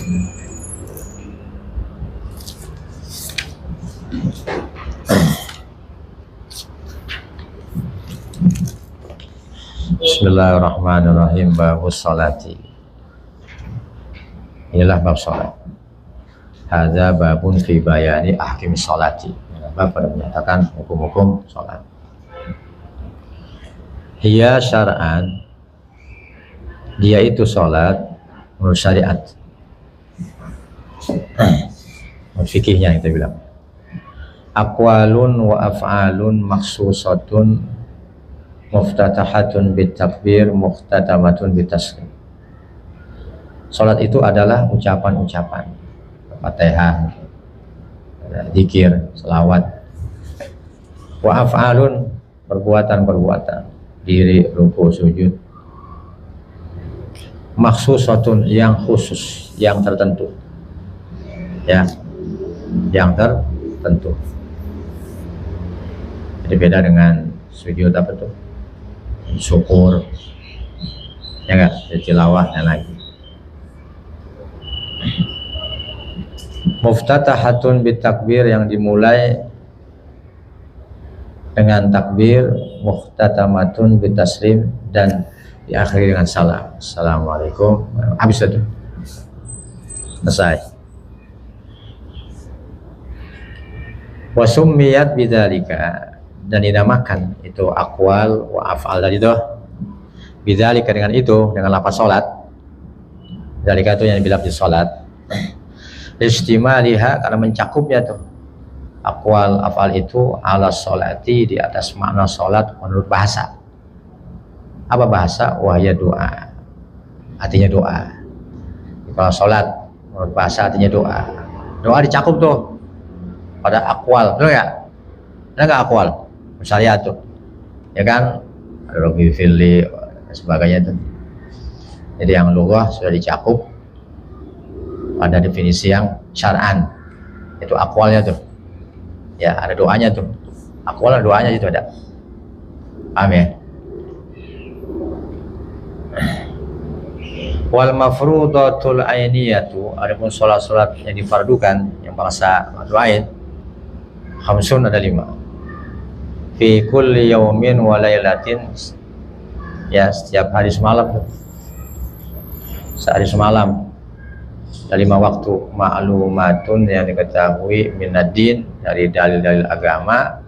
Bismillahirrahmanirrahim. Babus sholati. Inilah bab sholat. Hadza babun fi bayani ahkami sholati. Bab pada menyatakan hukum-hukum sholat. Hiya syar'an, dia itu sholat menurut syariat. Menurut fikihnya kita bilang. Aqwalun wa af'alun maksusatun muftatahatun bitakbir muftatamatun bitaslim. Salat itu adalah ucapan-ucapan, Fatihah, zikir, selawat. Wa af'alun, perbuatan-perbuatan, diri, ruku, sujud. Maksusatun, yang khusus, yang tertentu. Ya, yang tertentu. Jadi beda dengan sujud apa tuh? Syukur, ya enggak, tilawah dan lagi. Muftatahatun bitakbir, yang dimulai dengan takbir, muhtatamatun bitaslim, dan diakhiri dengan salam. Assalamualaikum. Habis itu. Selesai. Wa summiyat bidzalika, dan dinamakan itu aqwal wa af'al tadi itu bidzalika, dengan itu, dengan lafaz salat. Dzalika itu yang dibilang di salat. Istimaliha, karena mencakupnya tuh aqwal af'al itu ala sholati, di atas makna salat menurut bahasa. Apa bahasa? Wahya doa, artinya doa. Kalau salat menurut bahasa artinya doa. Doa dicakup tuh pada aqwal, betul ya? Ada nggak aqwal? Syariat tuh, ya kan, Rabbi firli dan sebagainya tuh. Jadi yang lughah sudah dicakup pada definisi yang syar'an, itu aqwalnya tuh. Ya, ada doanya tuh. Aqwal doanya itu ada. Paham ya? Wal mafrudatul ainiyatu, adapun salat-salat yang difardukan yang bangsa fardu ain, khamsun, ada 5. Fi kulli yaumin wa lailatin, ya setiap hari semalam, sehari semalam, ada 5 waktu. Ma'lumatun, yang diketahui, minad-din, dari dalil-dalil agama,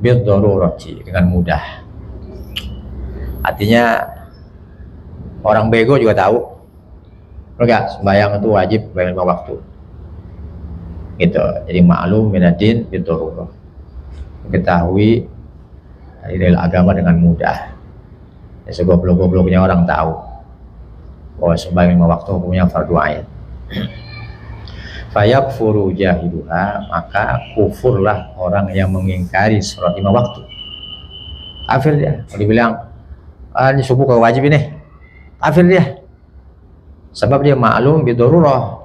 bid-darurati, dengan mudah. Artinya orang bego juga tahu, enggak, sembahyang itu wajib sembahyang 5 waktu gitu. Jadi ma'lum minad-din bid-darurah, diketahui dari dalil agama dengan mudah. Ya, segoblok-gobloknya orang tahu bahwa sembahyang 5 waktu hukumnya fardu ain. Fayakfuru jahiduha, maka kufurlah orang yang mengingkari sholat 5 waktu. Kafir dia. Kalau dibilang ini subuh kau wajib ini, kafir dia. Sebab dia maklum bidorurah,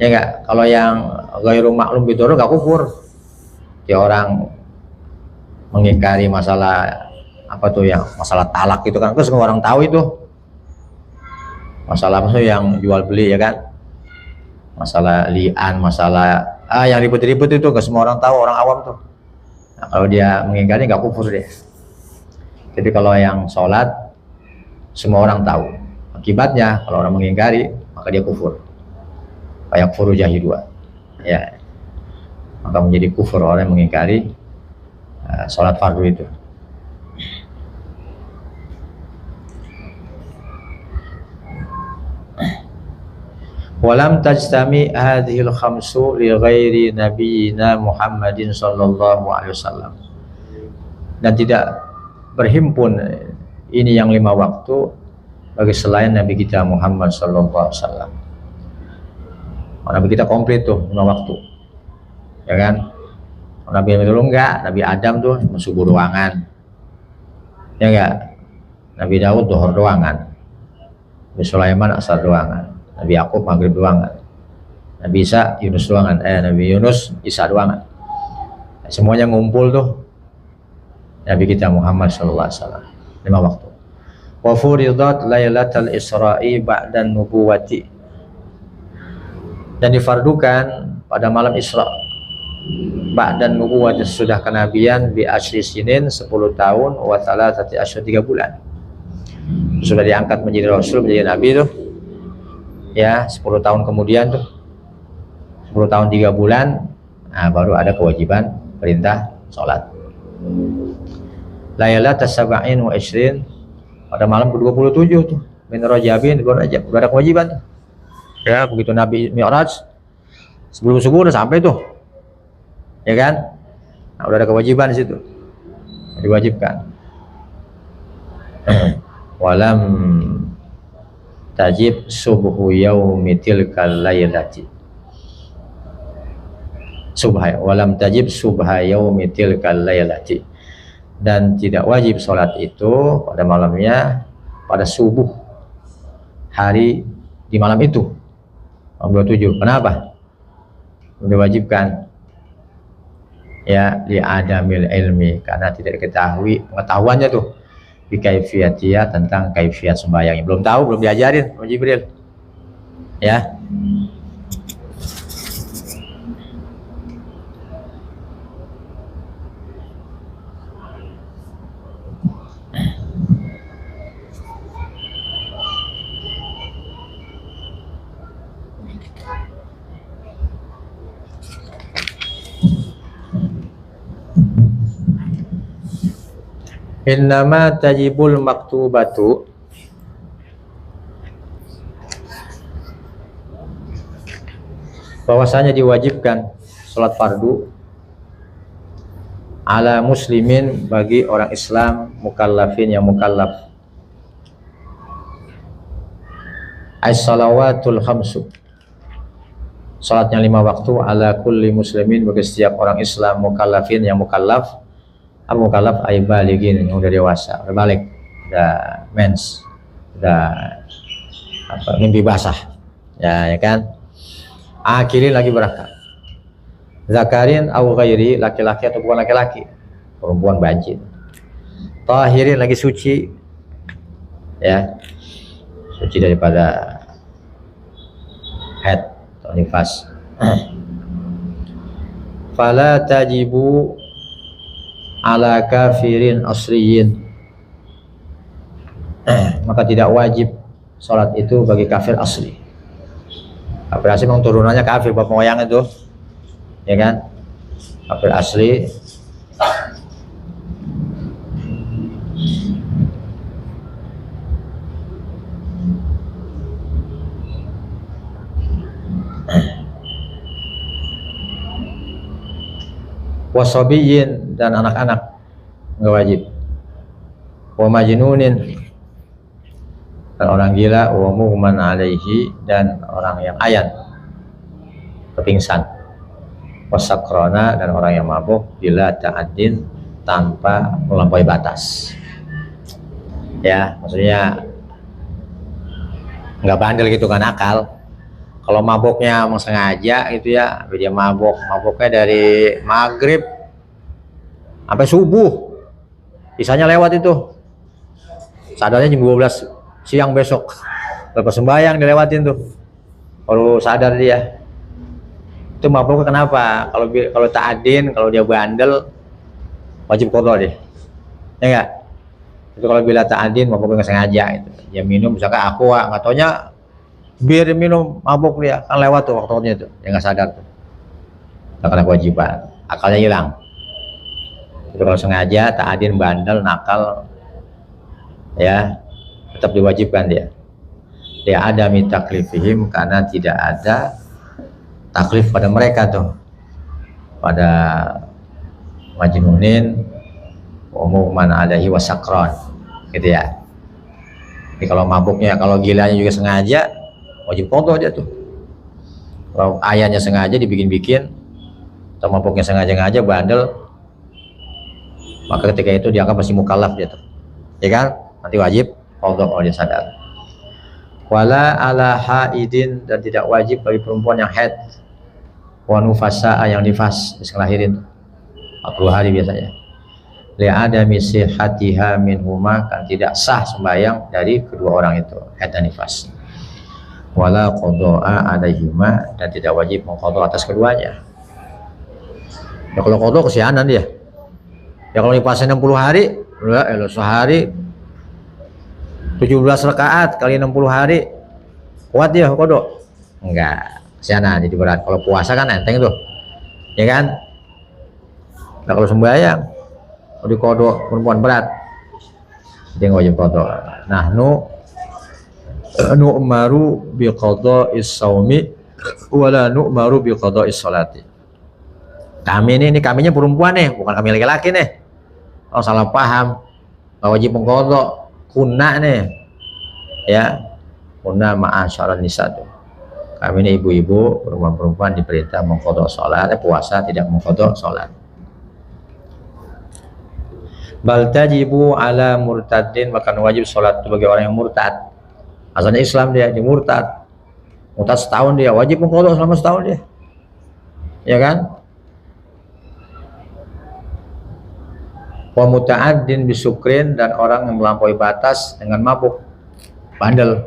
ya enggak. Kalau yang ghairu maklum bidorurah enggak kufur. Dia orang mengingkari masalah apa tuh, yang masalah talak gitu kan, semua orang tahu itu masalah yang jual beli, ya kan, masalah li'an, masalah yang ribut-ribut itu ke semua orang tahu, orang awam tuh. Nah, kalau dia mengingkari nggak kufur dia. Jadi kalau yang sholat semua orang tahu, akibatnya kalau orang mengingkari maka dia kufur. Kayak kufur jahidua, ya, maka menjadi kufur orang yang mengingkari sholat fardu itu. Walam tajtami hadhil khamsu li ghairi nabiyina Muhammadin sallallahu alaihi wasallam, dan tidak berhimpun ini yang 5 waktu bagi selain Nabi kita Muhammad sallallahu alaihi wasallam. Nabi kita komplit tuh 5 waktu, ya kan. Nabi yang dulu enggak, Nabi Adam tuh subuh doangan, ya enggak. Nabi Daud duhur doangan, Nabi Sulaiman asar doangan, Nabi Yakub maghrib doangan, Nabi Isa Yunus doangan, Nabi Yunus Isa doangan. Semuanya ngumpul tuh Nabi kita Muhammad sallallahu alaihi wasallam 5 waktu. Wa furidat lailatul Isra'i ba'dan nubuwati, dan difardukan pada malam Isra ba'dan nubuwwah, sudah kenabian, bi asyri sinin 10 tahun wa thalathati asyhur 3 bulan. Sudah diangkat menjadi rasul, menjadi nabi tuh ya 10 tahun kemudian tuh 10 tahun 3 bulan, nah, baru ada kewajiban perintah sholat. Lailatul sab'in wa ishrin, pada malam ke-27 tuh min Rajabin, udah ada kewajiban tuh. Ya, begitu Nabi Mi'raj sebelum subuh udah sampai tuh, ya kan? Nah, udah ada kewajiban di situ, diwajibkan. Walam tajib subuhu yaumi tilkal lailati, subha, walam tajib subha yaumi tilkal lailati, dan tidak wajib sholat itu pada malamnya, pada subuh hari di malam itu 27. Kenapa diwajibkan? Ya, li adamil ilmi, karena tidak diketahui pengetahuannya tuh bi kaifiyatiyah, tentang kaifiat sembahyang. Belum tahu, belum diajarin sama Jibril. Ya. Innama tajibul maktubatu, bahwasanya diwajibkan sholat fardu ala muslimin, bagi orang Islam mukallafin, yang mukallaf, as-salawatul khamsu, sholatnya 5 waktu, ala kulli muslimin, bagi setiap orang Islam mukallafin, yang mukallaf. Mukallaf ay balighin, yang udah dewasa, udah balik, udah mens, udah mimpi basah, ya kan. Akilin, lagi berakal. Zakarin au ghairi, laki-laki atau bukan laki-laki, perempuan banjir. Tahirin, lagi suci, ya, suci daripada haid atau nifas. Fala tajibu ala kafirin asriyin, maka tidak wajib sholat itu bagi kafir asli. Kafir asli memang turunannya kafir, bapak moyang itu, ya kan, kafir asli. Wasabiyin, dan anak-anak nggak wajib. Wa majnunin, dan orang gila. Wa mughman alaihi, dan orang yang ayan, kepingsan. Wasakrona, dan orang yang mabuk, bila ta'addin, tanpa melampaui batas. Ya, maksudnya nggak bandel gitu kan, akal. Kalau maboknya emang sengaja gitu ya, dia maboknya dari maghrib sampai subuh, sisanya lewat itu, sadarnya jam 12 siang besok, lepas sembahyang dilewatin tuh, baru sadar dia. Itu maboknya kenapa? Kalau ta'adin, kalau dia bandel, wajib qadha deh, ya enggak? Itu kalau bila ta'adin, maboknya nggak sengaja itu, dia minum misalkan aqua, nggak taunya bir minum, mabuk dia, kan lewat tuh waktunya itu, dia nggak sadar tuh, nggak kena kewajiban, akalnya hilang. Itu kalau sengaja, ta'adin, bandel, nakal, ya tetap diwajibkan dia. Dia ada mitaklifihim, karena tidak ada taklif pada mereka tuh, pada majnunin, umuman alaihi wasakron, gitu ya. Jadi kalau mabuknya, kalau gilanya juga sengaja, wajib qadha aja tuh. Kalau ayahnya sengaja dibikin-bikin, atau mabuknya sengaja-ngaja, bandel, maka ketika itu dianggap masih mukallaf dia tuh, ya kan, nanti wajib qadha kalau dia sadar. Wala ala haidin, dan tidak wajib bagi perempuan yang haid, wa nufasa, yang nifas, bisa ngelahirin 40 hari biasanya. Li'adami sihhatiha minhuma, kan tidak sah sembahyang dari kedua orang itu, haid dan nifas. wala qada'a alaihima, dan tidak wajib mengqadha atas keduanya. Ya kalau qadha kesianan dia. Ya kalau dipuasa 60 hari, sehari 17 rakaat kali 60 hari, kuat dia qadha? Enggak, kesianan jadi berat. Kalau puasa kan enteng tuh, ya kan? Nah kalau sembahyang, kalau di qadha perempuan berat, dia nggak wajib qadha. Nah nu'maru bi qada'is shaumi wala nu'maru bi qada'is sholati. Kami ini kaminya perempuan nih, bukan kami laki-laki nih. Oh salah paham, nggak wajib mengqadha. Kunna nih, ya kunna ma'asyaran nisa tuh. Kami ini ibu-ibu, perempuan-perempuan diperintah mengqadha sholat, puasa tidak mengqadha sholat. Bal tajibu ala murtadin, maka wajib sholat bagi orang yang murtad. Asalnya Islam dia murtad setahun, dia wajib mengqadha selama setahun dia, ya kan? Wa muta'addin bisukrin, dan orang yang melampaui batas dengan mabuk, bandel,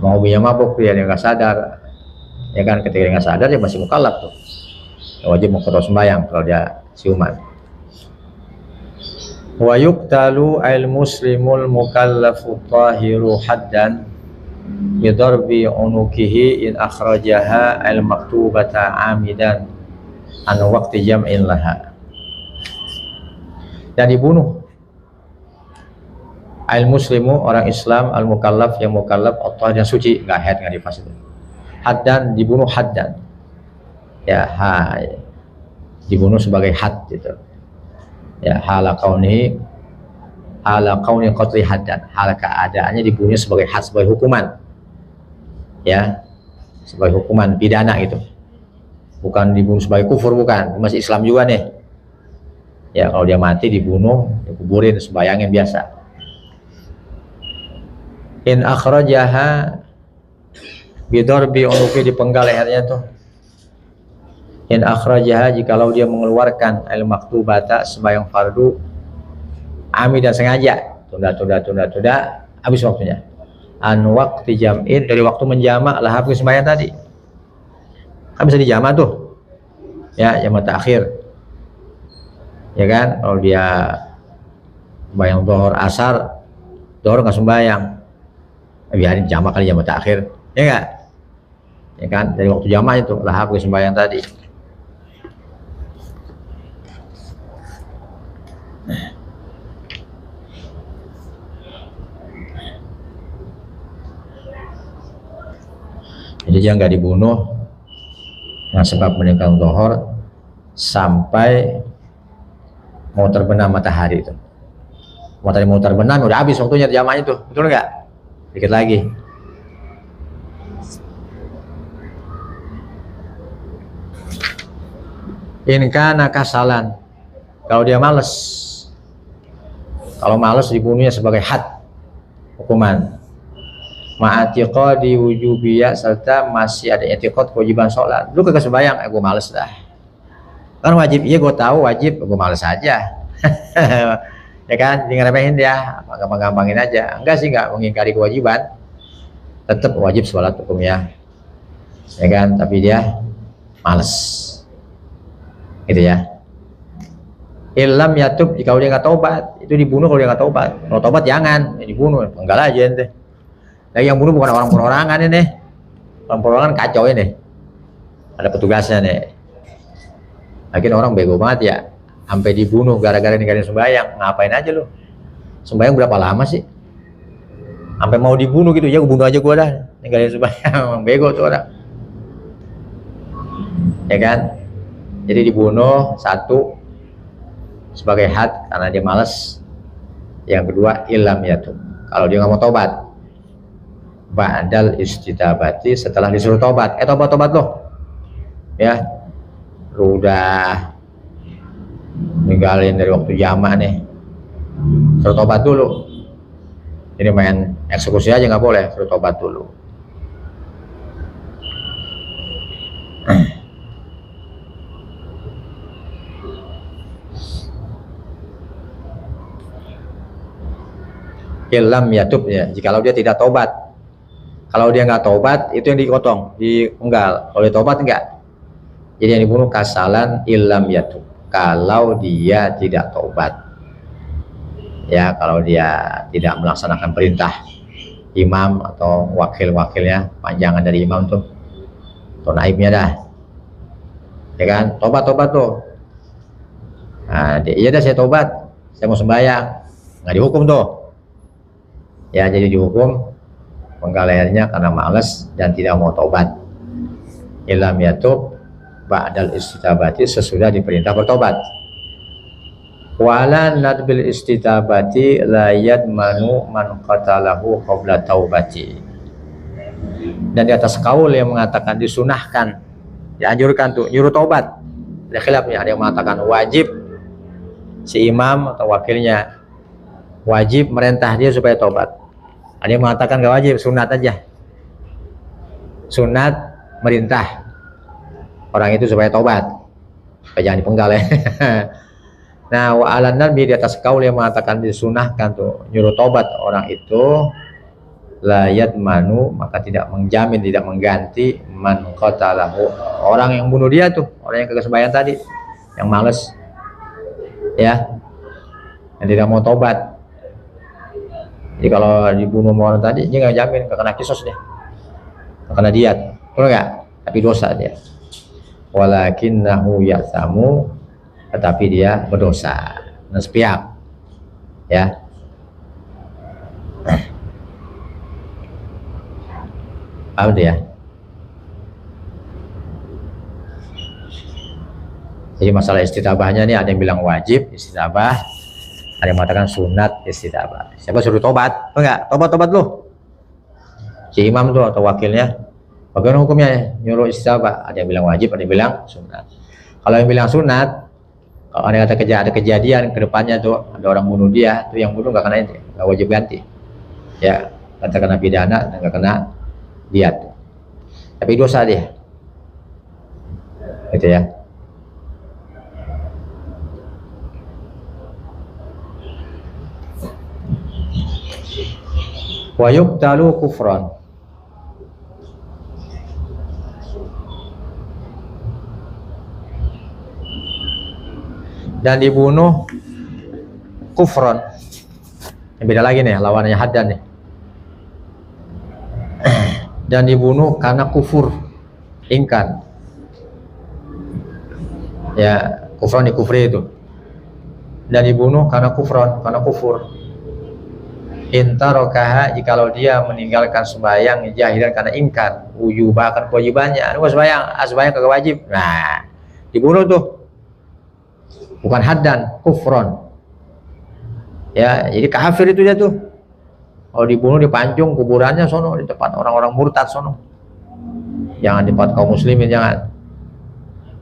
mau punya mabuk dia nggak sadar, ya kan? Ketika dia nggak sadar dia masih mukallaf tuh, ya wajib mengqadha sembahyang kalau dia siuman. Wa yuqtalu al muslimul mukallafu tahiru haddan bidarbi unukihi in akhrajaha al maktubata amidan an waqti jam'in laha. Dan dibunuh al muslimu, orang Islam, al mukallaf, yang mukallaf, atau yang suci, nggak haid, nggak nifas itu. Haddan, dibunuh haddan, ya dibunuh sebagai had gitu. Ya hala kauni qatli haddan, hal keadaannya dibunuh sebagai had, sebagai hukuman, ya sebagai hukuman pidana gitu, bukan dibunuh sebagai kufur, bukan, masih Islam juga nih. Ya kalau dia mati dibunuh, dikuburin, sembayangin biasa. In akhrajaha bidarbi unuki, dipenggal lehernya tuh. In akhrajaha, jikalau dia mengeluarkan al maktubata, sembahyang fardu, ami dan sengaja, tunda, habis waktunya. An waqti jam'in, dari waktu menjamak lah habis sembahyang tadi. Kan bisa dijamak tuh, ya jamak takhir, ya kan? Kalau dia sembahyang zuhur asar, zuhur nggak sembahyang, biarin jamak kali, jamak takhir, ya enggak? Ya kan? Dari waktu jamak itu lah habis sembahyang tadi. Jadi dia nggak dibunuh yang sebab meninggal zuhur sampai mau terbenam matahari itu. Matahari mau terbenam udah habis waktunya jamaknya itu, betul nggak? Dikit lagi. In kana kasalan, kalau dia males, kalau males dibunuhnya sebagai had, hukuman. Ma'atiqadi wujubiyya, serta masih ada i'tiqad kewajiban sholat. Lu kagak sembahyang, gue males dah. Kan wajib, iya gue tahu wajib, gue males aja. Ya kan, diremehin dia, gampang-gampangin aja. Enggak sih, enggak mengingkari kewajiban, tetap wajib sholat hukumnya, ya kan? Tapi dia males, gitu ya. Ilham yatub, jika dia nggak tobat, itu dibunuh. Kalau dia nggak tobat, kalau tobat jangan, ya dibunuh, enggak aja ente. Nah, yang bunuh bukan orang perorangan ini, orang perorangan kacau ini, ada petugasnya nih. Lakin orang bego banget ya, sampai dibunuh gara-gara ninggalin sembahyang. Ngapain aja lu? Sembahyang berapa lama sih? Sampai mau dibunuh gitu, ya gue bunuh aja gue dah, ninggalin sembahyang. Bego tuh orang, ya kan? Jadi dibunuh, satu sebagai had karena dia malas. Yang kedua ilham yatub, kalau dia nggak mau tobat. Ba'dal istidabati, setelah disuruh tobat. Tobat loh, ya lu udah ninggalin dari waktu jamak nih, suruh tobat dulu. Jadi main eksekusi aja nggak boleh, suruh tobat dulu. Ilham yatub, ya jikalau dia tidak tobat. Kalau dia nggak taubat, itu yang dipotong, dipenggal. Kalau dia taubat enggak. Jadi yang dibunuh kasalan ilam yatub. Kalau dia tidak taubat. Ya, kalau dia tidak melaksanakan perintah imam atau wakil-wakilnya, panjangan dari imam tuh, atau naibnya dah. Ya kan, tobat tuh. Nah, iya dah saya tobat, saya mau sembahyang, nggak dihukum tuh. Ya, jadi dihukum penggal lehernya karena malas dan tidak mau tobat. Ilam yatub ba'dal istitabati, sesudah diperintah bertobat. Wala nadbil istitabati la yadmanu man qatalahu qabla taubati. Dan di atas kaul yang mengatakan disunahkan, dianjurkan tuh nyuruh tobat. Ada khilafnya, ada yang mengatakan wajib si imam atau wakilnya wajib merintah dia supaya tobat. Ada yang mengatakan gak wajib, sunat aja. Sunat merintah orang itu supaya tobat, supaya jangan dipenggal ya. Nah, wa ala nabi, di atas kaul yang mengatakan disunahkan tuh nyuruh tobat orang itu, layat manu, maka tidak menjamin, tidak mengganti man qatalahu, orang yang bunuh dia tuh, orang yang kagak sembahyang tadi, yang males ya, yang tidak mau tobat. Jadi kalau dibunuh orang tadi, dia nggak jamin, nggak kena kisos dia, nggak kena diat, betul nggak? Tapi dosa dia. Walakinnahu ya'samu, tetapi dia berdosa, sepihak, ya. Paham dia? Jadi masalah istitabahnya nih, ada yang bilang wajib istitabah, ada yang mengatakan sunat istitabah. Siapa suruh tobat? Enggak, tobat lu. Si imam tuh atau wakilnya, bagaimana hukumnya? Nyuruh istitabah. Ada yang bilang wajib, ada yang bilang sunat. Kalau yang bilang sunat, kalau ada kejadian ke depannya tuh ada orang bunuh dia, tuh yang bunuh nggak kena itu, nggak wajib ganti. Ya, kata kena pidana dan nggak kena diat. Tapi dosa dia. Gitu ya. Wa yuqtalu kufran, dan dibunuh kufron. Yang beda lagi nih, lawannya haddan nih. Dan dibunuh karena kufur, ingkar. Ya, kufron di kufri itu. Dan dibunuh karena kufron, karena kufur. Intarokaha, jikalau dia meninggalkan sembahyang jahilan karena ingkar, bahkan kewajibannya, sembahyang kagak wajib. Nah, dibunuh tuh. Bukan haddan, kufron. Ya, jadi kafir itu dia tuh. Kalau dibunuh dipancung kuburannya sono, di tempat orang-orang murtad sono. Jangan di tempat kaum muslimin, jangan.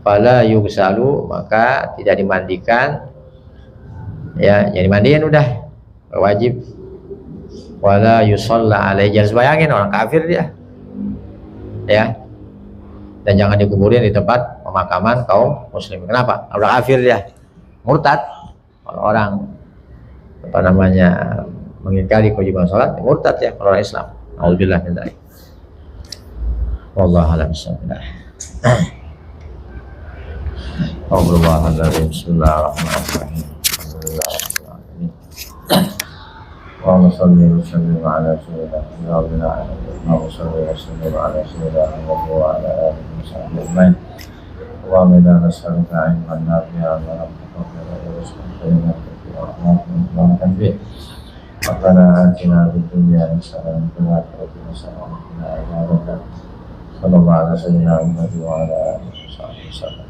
Fala yugsalu, maka tidak dimandikan. Ya, jadi mandiin udah, wajib. Wala yusalla alaihi, jangan bayangin orang kafir dia. Ya. Dan jangan dikuburin di tempat pemakaman kaum muslimin. Kenapa? Udah kafir dia. Murtad. Kalau orang apa namanya mengingkari kewajiban salat, murtad ya kalau orang Islam. Alhamdulillah min dzalik. Wallahu a'lam bishawab. Bismillahirrahmanirrahim. Allahumma shalli wa sallim ala sayyidina Allahumma shalli wa sallim ala sayyidina wa ala alihi wa sahbihi ajma'in. Allahumma inna nas'aluka ilman nafi'an wa rahmatan wa rizqan tayyiban. Rabbana atina fid dunya hasanah wa fil akhirati hasanah wa qina adzabannar. Sallallahu alaihi wa sallam wa ala alihi wa sahbihi wasallam.